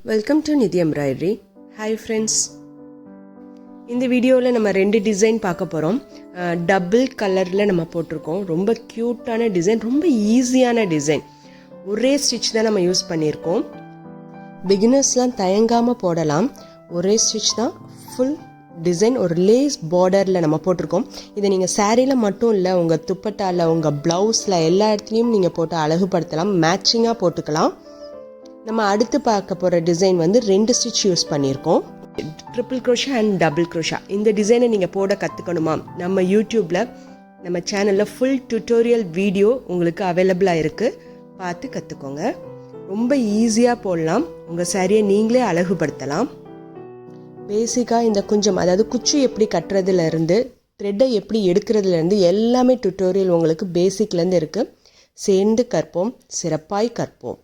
Welcome to நிதி embroidery. Hi friends, இந்த வீடியோவில் நம்ம 2 டிசைன் பார்க்க போகிறோம். டபுள் கலரில் நம்ம போட்டிருக்கோம். ரொம்ப க்யூட்டான டிசைன், ரொம்ப ஈஸியான டிசைன். ஒரே ஸ்டிச் தான் நம்ம யூஸ் பண்ணியிருக்கோம். பிகினர்ஸ்லாம் தயங்காமல் போடலாம். ஒரே ஸ்டிச் தான், ஃபுல் டிசைன். ஒரு லேஸ் பார்டரில் நம்ம போட்டிருக்கோம். இதை நீங்கள் சாரியில் மட்டும் இல்லை, உங்கள் துப்பட்டாவில், உங்கள் ப்ளவுஸில் எல்லா இடத்துலையும் நீங்கள் போட்டு அழகுபடுத்தலாம். மேட்சிங்காக போட்டுக்கலாம். நம்ம அடுத்து பார்க்க போகிற டிசைன் வந்து 2 ஸ்டிச் யூஸ் பண்ணியிருக்கோம். Triple crochet and double crochet. இந்த டிசைனை நீங்கள் போட கற்றுக்கணுமா? நம்ம யூடியூப்பில், நம்ம சேனலில் ஃபுல் டியூட்டோரியல் வீடியோ உங்களுக்கு அவைலபிளாக இருக்குது. பார்த்து கற்றுக்கோங்க. ரொம்ப ஈஸியாக போடலாம். உங்கள் சாரியை நீங்களே அழகுபடுத்தலாம். பேசிக்காக இந்த குஞ்சம், அதாவது குச்சு எப்படி கட்டுறதுலேருந்து, த்ரெட்டை எப்படி எடுக்கிறதுலேருந்து எல்லாமே டியூட்டோரியல் உங்களுக்கு பேசிக்லேருந்து இருக்குது. சேர்ந்து கற்போம், சிறப்பாய் கற்போம்.